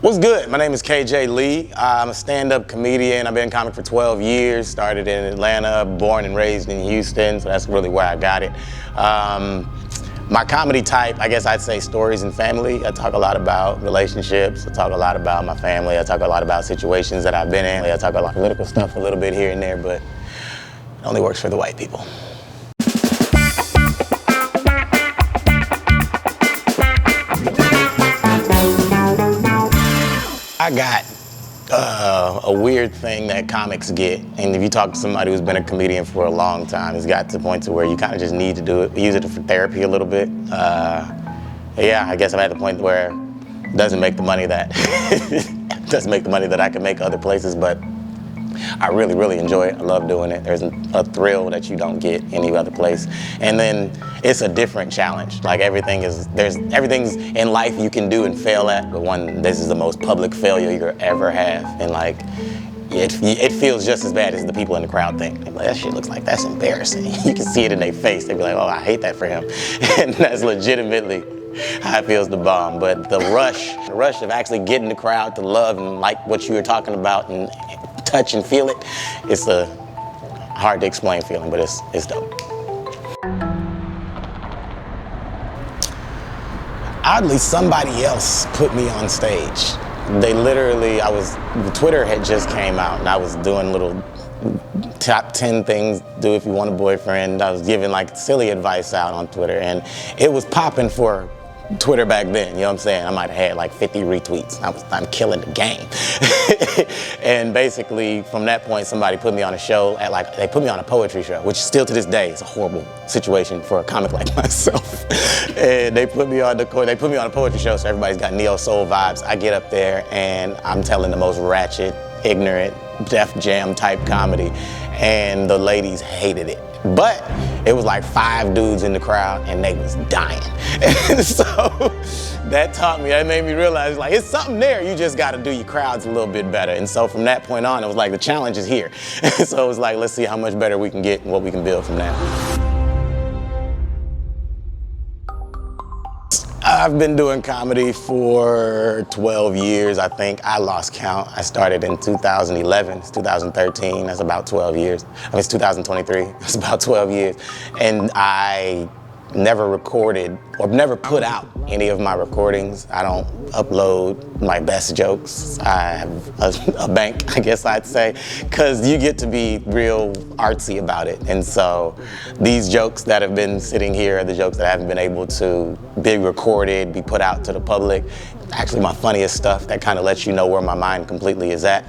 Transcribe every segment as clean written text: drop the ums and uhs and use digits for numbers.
What's good? My name is KJ Lee. I'm a stand-up comedian. I've been in comic for 12 years, started in Atlanta, born and raised in Houston, so that's really where I got it. My comedy type, I guess I'd say stories and family. I talk a lot about relationships. I talk a lot about my family. I talk a lot about situations that I've been in. I talk a lot of political stuff a little bit here and there, but it only works for the white people. I got a weird thing that comics get, and if you talk to somebody who's been a comedian for a long time, it's got to the point to where you kind of just need to do it, use it for therapy a little bit. Yeah, I guess I'm at the point where it doesn't make the money that I can make other places, but I really, really enjoy it. I love doing it. There's a thrill that you don't get any other place. And then it's a different challenge. Like everything's in life you can do and fail at, but this is the most public failure you'll ever have. And like, it feels just as bad as the people in the crowd think. They're like, that shit looks like that's embarrassing. You can see it in their face. They be like, oh, I hate that for him. And that's legitimately how it feels to bomb. But the rush of actually getting the crowd to love and like what you were talking about and touch and feel it, it's a hard to explain feeling, but it's dope. Oddly, somebody else put me on stage. They literally, Twitter had just came out and I was doing little top 10 things do if you want a boyfriend. I was giving like silly advice out on Twitter, and it was popping for Twitter back then, you know what I'm saying? I might have had like 50 retweets. I'm killing the game. And basically from that point, somebody put me on a show they put me on a poetry show, which still to this day is a horrible situation for a comic like myself. And they put me on a poetry show, so everybody's got neo soul vibes. I get up there and I'm telling the most ratchet, ignorant, Def Jam type comedy, and the ladies hated it. But it was like 5 dudes in the crowd and they was dying. And so that made me realize like it's something there, you just gotta do your crowds a little bit better. And so from that point on, it was like the challenge is here. So it was like, let's see how much better we can get and what we can build from that. I've been doing comedy for 12 years, I think. I lost count. I started in 2011, it's 2013, that's about 12 years. It's 2023, it's about 12 years. And I never recorded or never put out any of my recordings. I don't upload my best jokes. I have a bank, I guess I'd say, because you get to be real artsy about it. And so these jokes that have been sitting here are the jokes that I haven't been able to be recorded, be put out to the public. Actually, my funniest stuff that kind of lets you know where my mind completely is at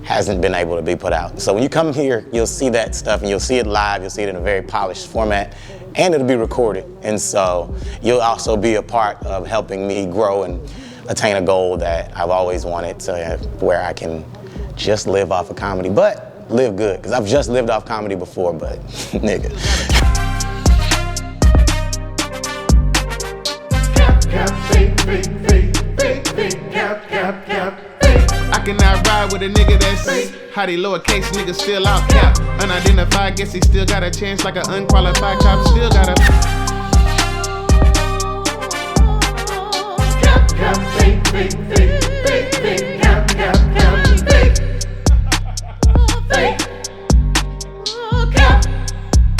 hasn't been able to be put out. So when you come here, you'll see that stuff and you'll see it live, you'll see it in a very polished format, and it'll be recorded. And so you'll also be a part of helping me grow and attain a goal that I've always wanted to, where I can just live off of comedy, but live good, because I've just lived off comedy before, but nigga. I cannot ride with a nigga that's fake. How they lowercase niggas still out cap. Unidentified, guess he still got a chance like an unqualified cop. Still got a